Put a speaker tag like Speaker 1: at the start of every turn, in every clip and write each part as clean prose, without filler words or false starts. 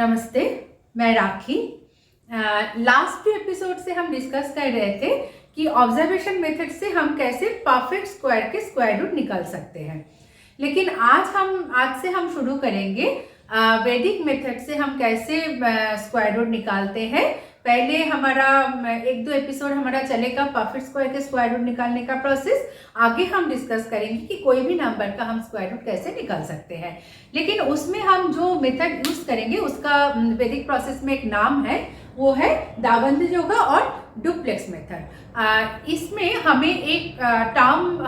Speaker 1: नमस्ते, मैं राखी। Last episode से हम डिस्कस कर रहे थे कि ऑब्जर्वेशन मेथड से हम कैसे परफेक्ट स्क्वायर के स्क्वायर रूट निकाल सकते हैं। लेकिन आज से हम शुरू करेंगे वैदिक मेथड से हम कैसे स्क्वायर रूट निकालते हैं। पहले हमारा 1-2 एपिसोड हमारा चलेगा परफेक्ट स्क्वायर के स्क्वायर रूट निकालने का प्रोसेस। आगे हम डिस्कस करेंगे कि कोई भी नंबर का हम स्क्वायर रूट कैसे निकाल सकते हैं। लेकिन उसमें हम जो मेथड यूज करेंगे उसका वैदिक प्रोसेस में एक नाम है, वो है दावंद योगा और डुप्लेक्स मेथड। इसमें हमें एक टर्म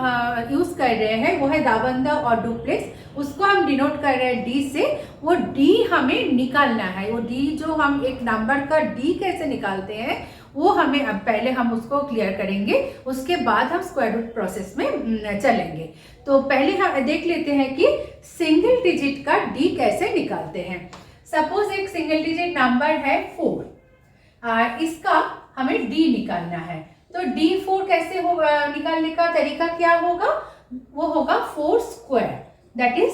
Speaker 1: यूज कर रहे हैं, वो है दावंद और डुप्लेक्स। उसको हम डिनोट कर रहे हैं डी से। वो डी हमें निकालना है। वो डी जो हम एक नंबर का डी कैसे निकालते हैं वो हमें अब पहले हम उसको क्लियर करेंगे, उसके बाद हम स्क्वायर रूट प्रोसेस में चलेंगे। तो पहले हम देख लेते हैं कि सिंगल डिजिट का डी कैसे निकालते हैं। सपोज एक सिंगल डिजिट नंबर है 4, इसका हमें डी निकालना है। तो D4 कैसे होगा, निकालने का तरीका क्या होगा, वो होगा 4 स्क्वायर दैट इज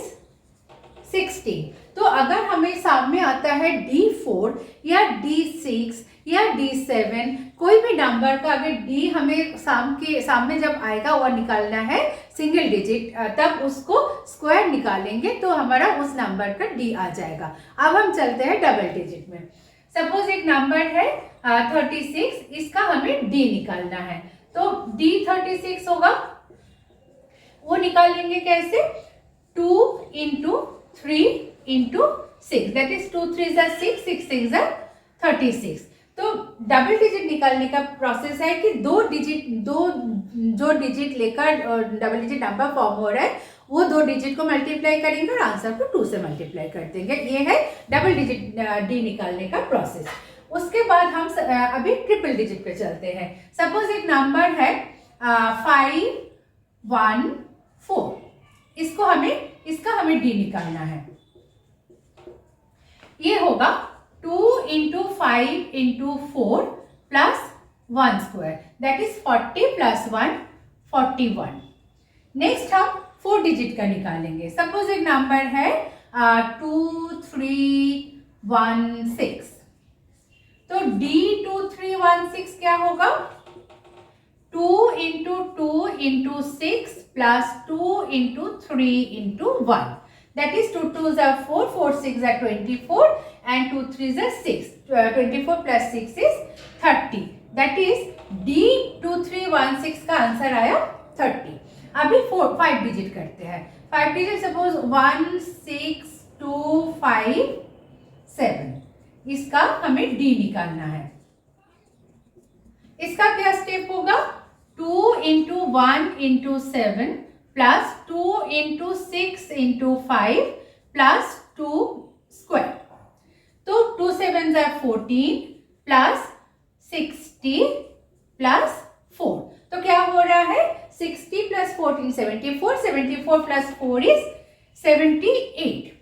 Speaker 1: 16। तो अगर हमें सामने आता है D4 या D6 या D7, कोई भी नंबर का अगर D हमें सामने जब आएगा वह निकालना है सिंगल डिजिट, तब उसको स्क्वायर निकालेंगे तो हमारा उस नंबर का D आ जाएगा। अब हम चलते हैं डबल डिजिट में। सपोज एक नंबर है 36, इसका हमें D निकालना है। तो D36 होगा, वो निकाल लेंगे कैसे, 2 × 3 × 6 दैट इज 2 3 = 6, 6 6 = 36। तो डबल डिजिट निकालने का प्रोसेस है कि दो जो डिजिट लेकर डबल डिजिट नंबर फॉर्म हो रहा है वो 2 डिजिट को मल्टीप्लाई करेंगे और आंसर को 2 से मल्टीप्लाई कर देंगे। ये है डबल डिजिट डी निकालने का प्रोसेस। उसके बाद हम अभी ट्रिपल डिजिट पे चलते हैं। सपोज एक नंबर है 5 1 4, इसका हमें डी निकालना है। ये होगा 2 × 5 × 4 + 1 स्क्वायर दैट इज 40 + 1 41। नेक्स्ट हम 4 डिजिट का निकालेंगे। सपोज एक नंबर है 2 3 1 6। तो D2316 क्या होगा, 2 × 2 × 6 + 2 × 3 × 1 that is 2 2s are 4, 4 6 are 24 and 2 3s are 6, 24 + 6 is 30 that is D2316 का आंसर आया 30। अभी 5 डिजिट करते हैं। 5 डिजिट सपोज 1 6 2 5 7, इसका हमें डी निकालना है। इसका क्या स्टेप होगा, 2 × 1 × 7 + 2 × 6 × 5 + 2 स्क्वायर। तो 2 7s are 14 + 60 + 4। तो क्या हो रहा है, 60 + 14 74, 74 + 4 is 78।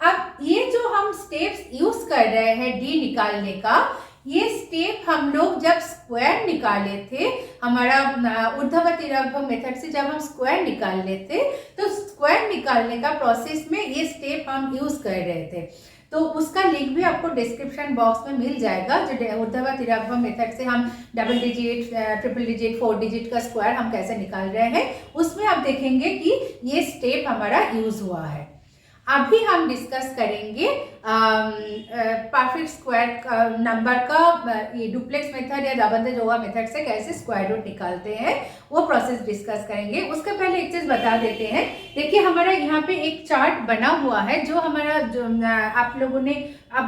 Speaker 1: अब ये जो हम स्टेप्स यूज कर रहे हैं डी निकालने का, ये स्टेप हम लोग जब स्क्वायर निकाले थे, हमारा ऊर्ध्वतिर्यक मेथड से जब हम स्क्वायर निकाले थे, तो स्क्वायर निकालने का प्रोसेस में ये स्टेप हम यूज कर रहे थे। तो उसका लिंक भी आपको डिस्क्रिप्शन बॉक्स में मिल जाएगा। जो ऊर्ध्वतिर्यक मेथड से हम double digit, triple digit, 4 digit का स्क्वायर हम कैसे निकाल रहे हैं, उसमें आप देखेंगे कि ये स्टेप हमारा यूज हुआ है। अभी हम डिस्कस करेंगे परफेक्ट स्क्वायर नंबर का ये डुप्लेक्स मेथड या दावंद योगा मेथड से कैसे स्क्वायर रूट निकालते हैं, वो प्रोसेस डिस्कस करेंगे। उसके पहले एक चीज बता देते हैं। देखिए हमारा यहाँ पे एक चार्ट बना हुआ है, जो हमारा आप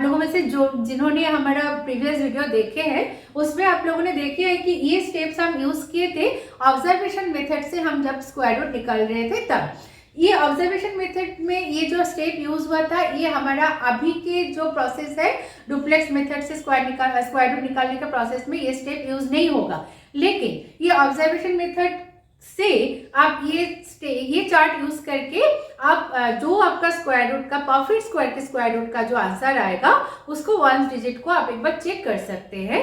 Speaker 1: लोगों में से जिन्होंने हमारा प्रीवियस वीडियो देखे हैं उसमें आप लोगों ने देखे है कि ये स्टेप्स हम यूज किए थे ऑब्जर्वेशन मेथड से। हम जब स्क्वायर रूट निकाल रहे थे तब ये ऑब्जर्वेशन मेथड में ये जो स्टेप यूज हुआ था, ये हमारा अभी के जो प्रोसेस है डुप्लेक्स मेथड से स्क्वायर रूट निकालने का प्रोसेस में ये स्टेप यूज नहीं होगा। लेकिन ये ऑब्जर्वेशन मेथड से आप ये चार्ट यूज करके आप जो आपका स्क्वायर रूट का परफेक्ट स्क्वायर के स्क्वायर रूट का जो आंसर आएगा उसको 1 डिजिट को आप एक बार चेक कर सकते हैं।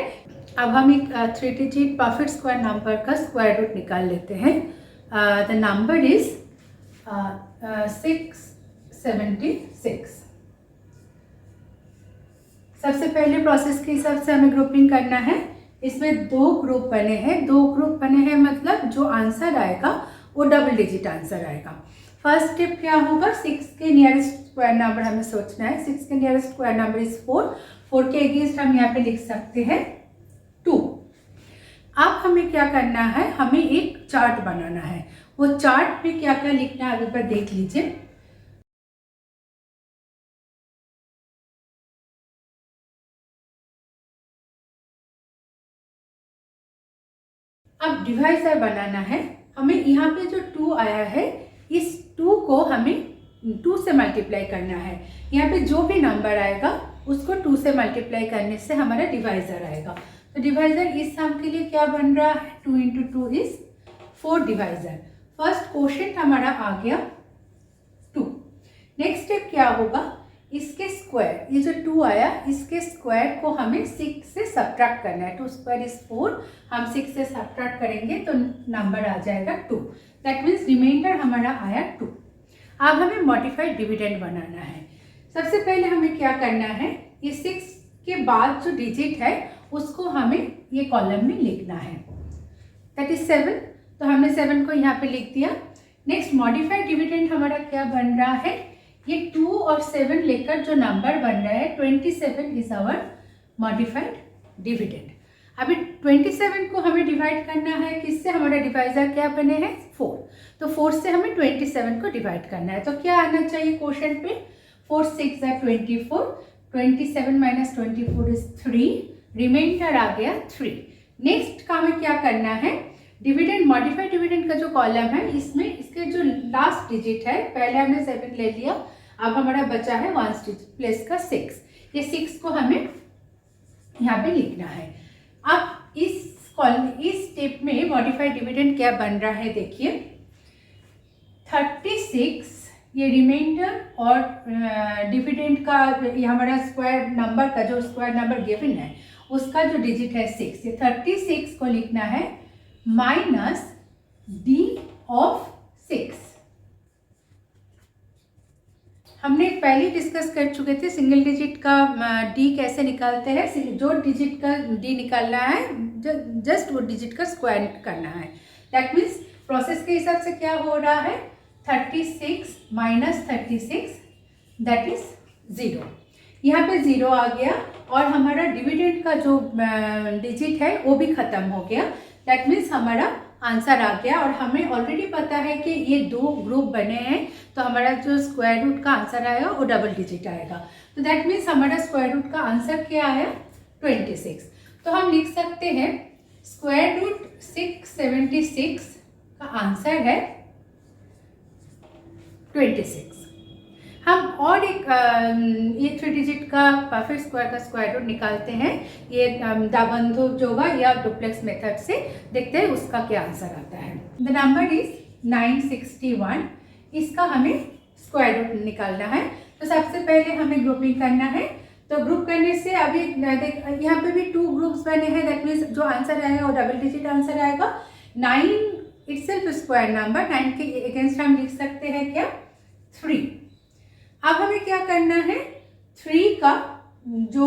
Speaker 1: अब हम एक 3 डिजिट परफेक्ट स्क्वायर नंबर का स्क्वायर रूट निकाल लेते हैं। The number is 676। सबसे पहले प्रोसेस के हिसाब से हमें ग्रुपिंग करना है। इसमें 2 ग्रुप बने हैं। 2 ग्रुप बने हैं मतलब जो आंसर आएगा वो डबल डिजिट आंसर आएगा। फर्स्ट स्टेप क्या होगा, 6 के नियरेस्ट स्क्वायर नंबर हमें सोचना है। 6 के नियरेस्ट स्क्वायर नंबर इज 4। 4 के अगेंस्ट हम यहाँ पे लिख सकते हैं 2। अब हमें क्या करना है, हमें एक चार्ट बनाना है। वो चार्ट में क्या क्या लिखना है अभी पर देख लीजिए। अब डिवाइजर बनाना है हमें। यहाँ पे जो 2 आया है, इस 2 को हमें 2 से मल्टीप्लाई करना है। यहाँ पे जो भी नंबर आएगा उसको 2 से मल्टीप्लाई करने से हमारा डिवाइजर आएगा। तो डिवाइजर इस सम के लिए क्या बन रहा है, 2 into 2 is 4 divisor. First quotient हमारा आ गया 2। नेक्स्ट स्टेप क्या होगा, इसके स्क्वायर, ये जो 2 आया इसके स्क्वायर को हमें 6 से सब्ट्रैक्ट करना है। 2 स्क्वायर इज 4। हम 6 से सब्ट्रैक्ट करेंगे तो नंबर आ जाएगा 2। दैट मीन्स रिमाइंडर हमारा आया 2। अब हमें मॉडिफाइड डिविडेंड बनाना है। सबसे पहले हमें क्या करना है, ये 6 के बाद जो डिजिट है उसको हमें ये कॉलम में लिखना है। That is 7। तो हमने 7 को यहाँ पे लिख दिया। नेक्स्ट मॉडिफाइड डिविडेंड हमारा क्या बन रहा है, ये 2 और 7 लेकर जो नंबर बन रहा है 27 इज आवर मॉडिफाइड डिविडेंड। अभी 27 को हमें डिवाइड करना है किससे, हमारा डिवाइजर क्या बने हैं 4। तो 4 से हमें 27 को डिवाइड करना है। तो क्या आना चाहिए क्वोशिएंट पे, 4 6 are 24। 27 minus 24 is 3। रिमाइंडर आ गया 3। नेक्स्ट का हमें क्या करना है, डिविडेंड, मॉडिफाइड डिविडेंड का जो कॉलम है इसमें इसके जो लास्ट डिजिट है, पहले हमने 7 ले लिया, अब हमारा बचा है 1 प्लेस का 6। ये 6 को हमें यहाँ पे लिखना है। अब इस स्टेप में मॉडिफाइड डिविडेंड क्या बन रहा है देखिए, 36 ये रिमाइंडर और डिविडेंड का ये हमारा स्क्वायर नंबर का जो स्क्वायर नंबर गिवन है उसका जो डिजिट है 6, ये 36 को लिखना है माइनस डी ऑफ 6। हमने पहले डिस्कस कर चुके थे सिंगल डिजिट का डी कैसे निकालते हैं। जो डिजिट का डी निकालना है जस्ट वो डिजिट का स्क्वायर करना है। दैट मीन्स प्रोसेस के हिसाब से क्या हो रहा है, 36 माइनस 36 दैट इज 0। यहाँ पे 0 आ गया और हमारा डिविडेंड का जो डिजिट है वो भी खत्म हो गया। दैट मीन्स हमारा आंसर आ गया। और हमें ऑलरेडी पता है कि ये 2 ग्रुप बने हैं तो हमारा जो स्क्वायर रूट का आंसर आएगा वो डबल डिजिट आएगा। तो दैट मीन्स हमारा स्क्वायर रूट का आंसर क्या आया 26। तो हम लिख सकते हैं स्क्वायर रूट 676 का आंसर है 26। हम और एक ये 3 डिजिट का परफेक्ट स्क्वायर का स्क्वायर रूट निकालते हैं। ये दाबंधु जोगा या डुप्लेक्स मेथड से देखते हैं उसका क्या आंसर आता है। The number is 961। इसका हमें स्क्वायर रूट निकालना है। तो सबसे पहले हमें ग्रुपिंग करना है। तो ग्रुप करने से अभी यहाँ पे भी 2 ग्रुप्स बने हैं। दैट मीन्स जो आंसर आएगा वो डबल डिजिट आंसर आएगा। 9 इटसेल्फ स्क्वायर नंबर, 9 के अगेंस्ट हम लिख सकते हैं क्या 3। अब हमें क्या करना है, 3 का जो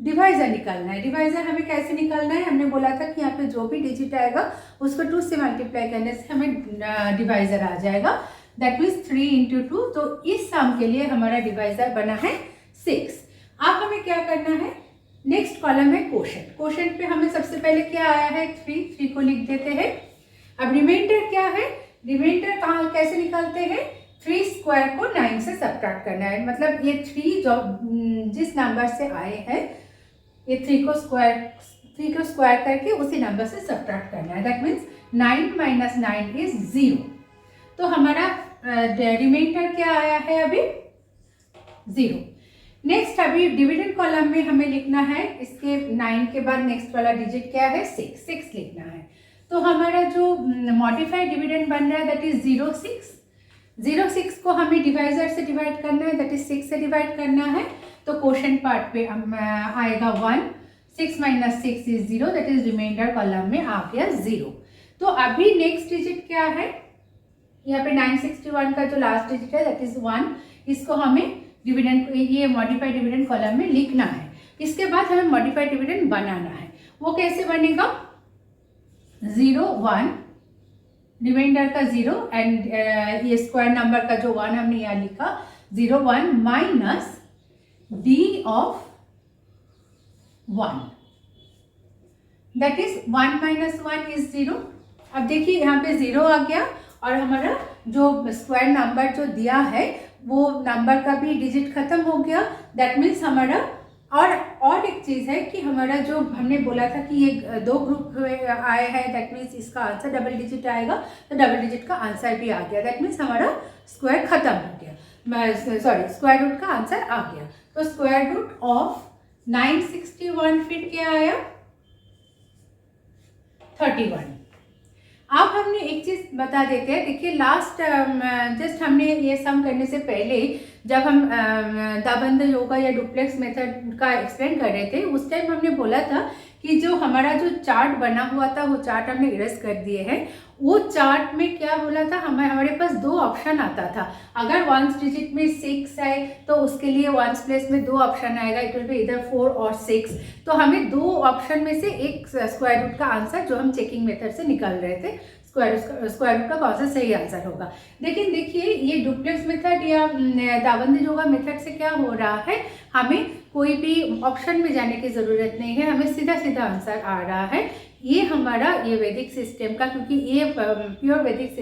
Speaker 1: डिवाइजर निकालना है। डिवाइजर हमें कैसे निकालना है, हमने बोला था कि यहाँ पे जो भी डिजिट आएगा उसको 2 से मल्टीप्लाई करने से हमें डिवाइजर आ जाएगा। That means 3 into 2। तो इस सम के लिए हमारा डिवाइजर बना है 6। अब हमें क्या करना है, नेक्स्ट कॉलम है क्वोशिएंट। क्वोशिएंट पे हमें सबसे पहले क्या आया है 3 को लिख देते हैं। अब रिमाइंडर क्या है, रिमाइंडर कहाँ कैसे निकालते हैं, 3 स्क्वायर को 9 से सब्ट्रैक्ट करना है। मतलब ये 3 जो जिस नंबर से आए हैं ये 3 को स्क्वायर करके उसी नंबर से सब्ट्रैक्ट करना है। That means 9 minus 9 is 0। तो हमारा रिमाइंडर क्या आया है अभी 0। नेक्स्ट अभी डिविडेंड कॉलम में हमें लिखना है, इसके 9 के बाद नेक्स्ट वाला डिजिट क्या है 6 लिखना है। तो हमारा जो मॉडिफाइड डिविडेंड बन रहा है दैट इज 06 को हमें डिवाइजर से डिवाइड करना है, दैट इज 6 से डिवाइड करना है। तो क्वोशिएंट पार्ट पे आएगा 1। 6 minus 6 is 0, that is remainder column में आ गया 0। तो अभी नेक्स्ट डिजिट क्या है, यहाँ पे 961 का जो लास्ट डिजिट है दैट इज 1। इसको हमें डिविडेंड ये मॉडिफाइड डिविडेंड कॉलम में लिखना है। इसके बाद हमें मॉडिफाइड डिविडेंड बनाना है। वो कैसे बनेगा? 0 1, रिमाइंडर का 0 एंड ये स्क्वायर नंबर का जो 1 हमने यहाँ लिखा 0 1 minus d of 1, that is 1 minus 1 is 0। अब देखिए यहाँ पे 0 आ गया और हमारा जो स्क्वायर नंबर जो दिया है वो नंबर का भी डिजिट खत्म हो गया। दैट मीन्स हमारा और एक चीज़ है कि हमारा जो हमने बोला था कि ये 2 ग्रुप आए हैं, दैट मीन्स इसका आंसर डबल डिजिट आएगा, तो डबल डिजिट का आंसर भी आ गया। दैट मीन्स हमारा स्क्वायर खत्म हो गया, सॉरी स्क्वायर रूट का आंसर आ गया। तो स्क्वायर रूट ऑफ 961 फिर क्या आया? 31। अब हमने एक चीज बता देते हैं, देखिए लास्ट जस्ट हमने ये सम करने से पहले जब हम दाबंद योगा या डुप्लेक्स मेथड का एक्सप्लेन कर रहे थे उस टाइम हमने बोला था कि जो हमारा जो चार्ट बना हुआ था वो चार्ट हमने इरेज कर दिए हैं। वो चार्ट में क्या बोला था, हमारे पास 2 ऑप्शन आता था। अगर 1 डिजिट में 6 है तो उसके लिए 1 प्लेस में 2 ऑप्शन आएगा, इट विल बी इधर 4 और 6। तो हमें 2 ऑप्शन में से एक स्क्वायर रूट का आंसर जो हम चेकिंग मेथड से निकाल रहे थे, स्क्वायर रूट का कौन सा सही आंसर होगा। लेकिन देखिए ये डुप्लेक्स मेथड या दाबंद योगा मेथड से क्या हो रहा है, हमें कोई भी ऑप्शन में जाने की ज़रूरत नहीं है, हमें सीधा सीधा आंसर आ रहा है। ये हमारा ये वैदिक सिस्टम का, क्योंकि ये प्योर वैदिक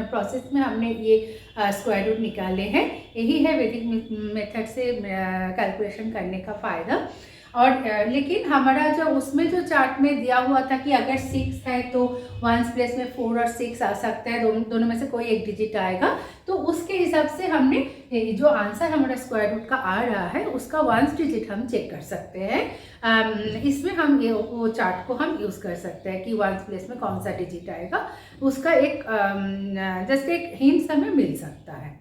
Speaker 1: प्रोसेस में हमने ये स्क्वायर रूट निकाले हैं, यही है वैदिक मेथड से कैलकुलेशन करने का फ़ायदा। और लेकिन हमारा जो उसमें जो चार्ट में दिया हुआ था कि अगर 6 है तो 1 प्लेस में 4 और 6 आ सकता है, दोनों में से कोई एक डिजिट आएगा। तो उसके हिसाब से हमने जो आंसर हमारा स्क्वायर रूट का आ रहा है उसका 1 डिजिट हम चेक कर सकते हैं। इसमें हम ये वो चार्ट को हम यूज़ कर सकते हैं कि 1 प्लेस में कौन सा डिजिट आएगा, उसका एक जस्ट एक हिंट हमें मिल सकता है।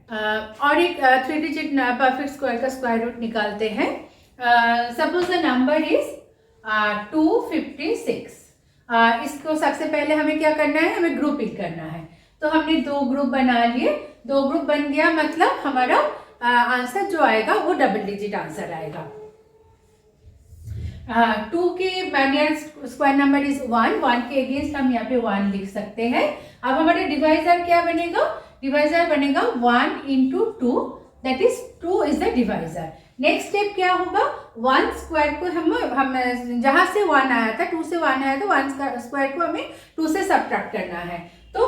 Speaker 1: और एक 3 डिजिट परफेक्ट स्क्वायर का स्क्वायर रूट निकालते हैं। Suppose the number is 256। इसको सबसे पहले हमें क्या करना है, हमें ग्रुपिंग करना है। तो हमने 2 ग्रुप बना लिए, 2 ग्रुप बन गया, मतलब हमारा आंसर जो आएगा वो डबल डिजिट आंसर आएगा। 2 के नियरेस्ट स्क्वायर नंबर इज 1 के अगेंस्ट हम यहाँ पे 1 लिख सकते हैं। अब हमारा डिवाइजर क्या बनेगा, डिवाइजर बनेगा 1 into 2, that is 2 is the divisor. Next step क्या होगा, 1 स्क्वायर को हम जहां से 1 आया था, 2 से 1 आया था, 1 स्क्वायर को हमें 2 से सब्ट्रैक्ट करना है, तो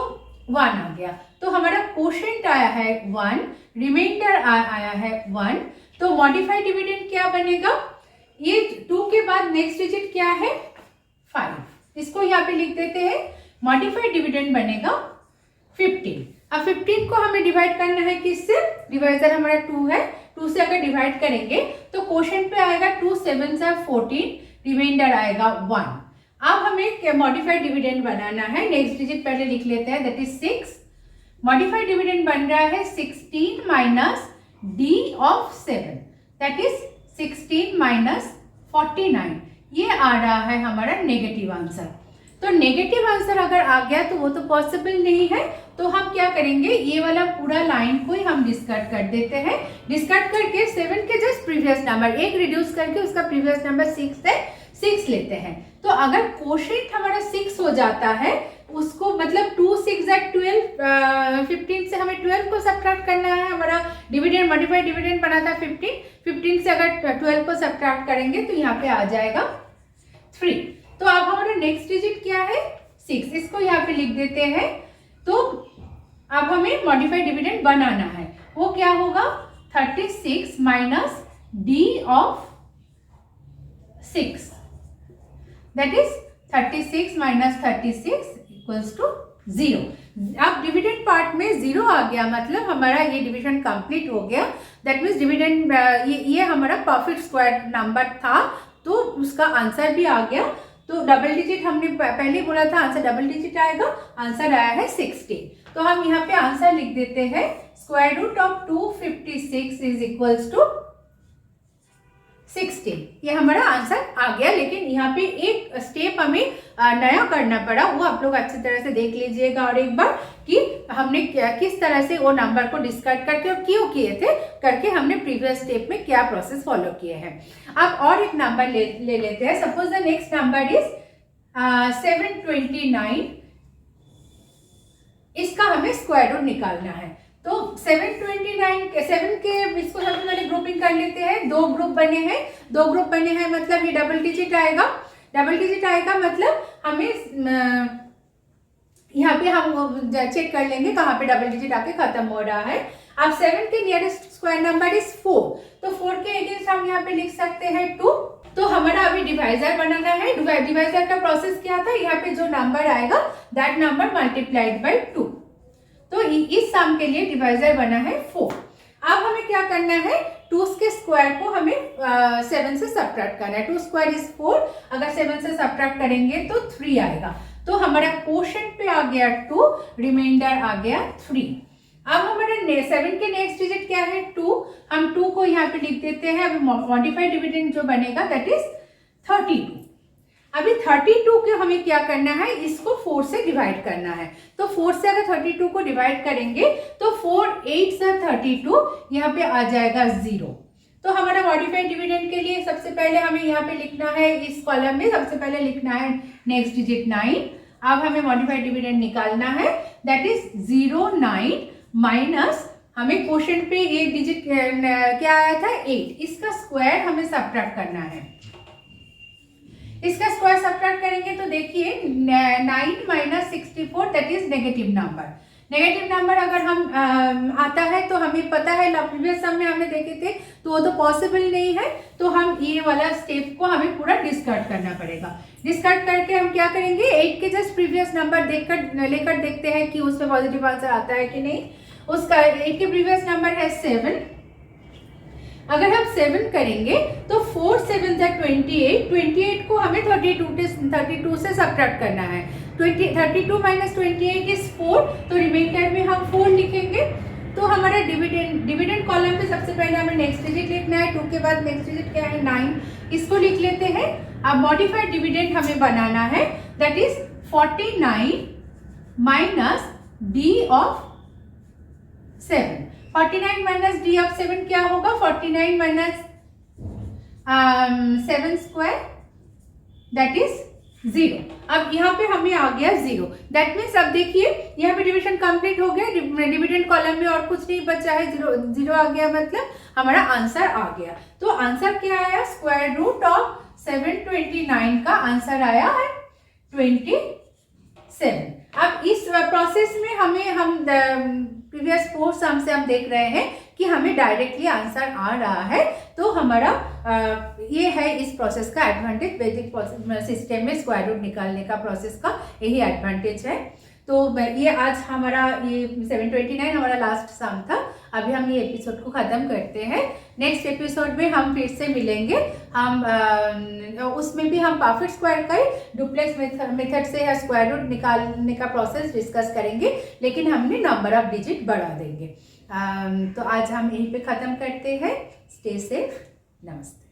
Speaker 1: 1 आ गया। तो हमारा क्वोशिएंट आया है 1, रिमाइंडर आया है 1। तो मॉडिफाइड डिविडेंड क्या बनेगा, ये 2 के बाद नेक्स्ट डिजिट क्या है 5, इसको यहाँ पे लिख देते हैं। मॉडिफाइड डिविडेंड बनेगा 15। अब 15 को हमें डिवाइड करना है किससे, डिवाइजर हमारा 2 है, 2 से अगर डिवाइड करेंगे तो क्वोशिएंट पे आएगा 2 7 से 14, रिमाइंडर आएगा 1। अब हमें मॉडिफाइड डिविडेंड बनाना है, नेक्स्ट डिजिट पहले लिख लेते हैं, दैट इज 6। मॉडिफाइड डिविडेंड बन रहा है 16 minus d of 7, that is 16 minus 49। ये आ रहा है हमारा नेगेटिव आंसर। तो नेगेटिव आंसर अगर आ गया तो वो तो पॉसिबल नहीं है, तो हम क्या करेंगे, ये वाला पूरा लाइन को ही हम डिस्कार्ड कर देते हैं। डिस्कार्ड करके 7 के जस्ट प्रीवियस नंबर 1 रिड्यूस करके उसका प्रीवियस नंबर 6 है, 6 लेते हैं। तो अगर क्वोशिएंट हमारा 6 हो जाता है, उसको मतलब 2 6 12, 15 से हमें 12 को सब्ट्रैक्ट करना है। हमारा डिविडेंड मॉडिफाइड डिविडेंड बना था 15 से अगर 12 को सब्ट्रैक्ट करेंगे तो यहाँ पे आ जाएगा 3। तो अब हमारा नेक्स्ट डिजिट क्या है 6, इसको यहाँ पे लिख देते हैं। तो अब हमें मॉडिफाइड डिविडेंड बनाना है, वो क्या होगा 36 minus d of 6, that is 36 minus 36 equals to 0। अब डिविडेंड पार्ट में 0 आ गया, मतलब हमारा ये डिविजन कंप्लीट हो गया। दैट मीन्स डिविडेंड ये हमारा परफेक्ट स्क्वायर नंबर था, तो उसका आंसर भी आ गया। तो डबल डिजिट हमने पहले बोला था आंसर डबल डिजिट आएगा, आंसर आया है 60। तो हम यहाँ पे आंसर लिख देते हैं, square root of 256 is equals to 16। ये हमारा आंसर आ गया, लेकिन यहाँ पे एक स्टेप हमें नया करना पड़ा, वो आप लोग अच्छी तरह से देख लीजिएगा और एक बार कि हमने किस तरह से वो नंबर को डिस्कार्ड करके और क्यों किए थे करके हमने प्रीवियस स्टेप में क्या प्रोसेस फॉलो किए हैं। अब और एक नंबर ले लेते हैं। Suppose the next number is 729। इसका हमें स्क्वायर रूट निकालना है। तो 729 7 के इसको सबसे पहले ग्रुपिंग कर लेते हैं। दो ग्रुप बने हैं मतलब ये डबल डिजिट आएगा। मतलब हमें यहाँ पे हम चेक कर लेंगे कहाँ पे डबल डिजिट आके खत्म हो रहा है। अब 7 के नियरेस्ट स्क्वायर नंबर इज 4, तो 4 के अगेंस्ट हम यहाँ पे लिख सकते हैं 2। तो हमारा अभी डिवाइजर बनाना है। डिवाइजर का प्रोसेस क्या था, यहाँ पे जो नंबर आएगा दैट नंबर मल्टीप्लाइड बाय 2। तो इस सम के लिए डिवाइजर बना है 4। अब हमें क्या करना है, 2 के स्क्वायर को हमें 7 से सब्ट्रैक्ट करना है। 2 स्क्वायर इज 4, अगर 7 से सब्ट्रैक्ट करेंगे तो 3 आएगा। तो हमारा क्वोशंट पे आ गया 2, रिमाइंडर आ गया 3। अब हमारा 7 के नेक्स्ट डिजिट क्या है, 2। हम 2 को यहाँ पे लिख देते हैं। अभी मॉडिफाइड डिविडेंड जो बनेगा दैट इज 32। अभी 32 के हमें क्या करना है, इसको 4 से डिवाइड करना है। तो 4 से अगर 32 को डिवाइड करेंगे तो 4 8 से 32 यहाँ पे आ जाएगा 0। तो हमारा मॉडिफाइड डिविडेंड के लिए सबसे पहले हमें यहाँ पे लिखना है, इस कॉलम में सबसे पहले लिखना है नेक्स्ट डिजिट 9। अब हमें मॉडिफाइड डिविडेंड निकालना है, दैट इज 0 9 माइनस हमें क्वोशंट पे एक डिजिट क्या आया था 8। इसका स्क्वायर हमें सब्ट्रैक्ट करना है। इसका स्क्वायर सब्ट्रैक्ट करेंगे तो देखिए 9 minus 64 that is negative number. Negative number अगर हम आता है तो हमें पता है प्रीवियस सम में हमने देखे थे, तो वो तो पॉसिबल नहीं है। तो हम ये वाला स्टेप को हमें पूरा डिस्कार्ड करना पड़ेगा। डिस्कार्ड करके हम क्या करेंगे, 8 के जस्ट प्रीवियस नंबर लेकर देखते हैं कि उसमें पॉजिटिव आंसर आता है कि नहीं। उसका 8 के प्रीवियस नंबर है 7। अगर हम 7 करेंगे तो 4 7 जा 28। 28 को हमें 32 से सब्ट्रैक्ट करना है। 32 माइनस 28 इज 4, तो रिमाइंडर में हम 4 लिखेंगे। तो हमारा डिविडेंड कॉलम पे सबसे पहले हमें नेक्स्ट डिजिट लिखना है। 2 के बाद नेक्स्ट डिजिट क्या है 9, इसको लिख लेते हैं। अब मॉडिफाइड डिविडेंड हमें बनाना है, that is 49 minus D of 7। 49 minus D of 7 क्या होगा, 49 माइनस 7 स्क्वायर दैट इज 0। अब यहाँ पे हमें आ गया 0। दैट मीन्स अब देखिए यहाँ पे डिविजन कंप्लीट हो गया। डिविडेंड कॉलम में और कुछ नहीं बचा है, 0 आ गया, मतलब हमारा आंसर आ गया। तो आंसर क्या आया, स्क्वायर रूट ऑफ 729 का आंसर आया है 27। अब इस प्रोसेस में हम प्रीवियस 4 सम से हम देख रहे हैं कि हमें डायरेक्टली आंसर आ रहा है। तो हमारा ये है इस प्रोसेस का एडवांटेज। वैदिक सिस्टम में स्क्वायर रूट निकालने का प्रोसेस का यही एडवांटेज है। तो ये आज हमारा ये 729 हमारा लास्ट सम था। अभी हम ये एपिसोड को ख़त्म करते हैं। नेक्स्ट एपिसोड में हम फिर से मिलेंगे। हम उसमें भी हम परफेक्ट स्क्वायर का डुप्लेक्स मेथड से स्क्वायर रूट निकालने का प्रोसेस डिस्कस करेंगे, लेकिन हमने नंबर ऑफ डिजिट बढ़ा देंगे। तो आज हम यहीं पे ख़त्म करते हैं। स्टे सेफ, नमस्ते।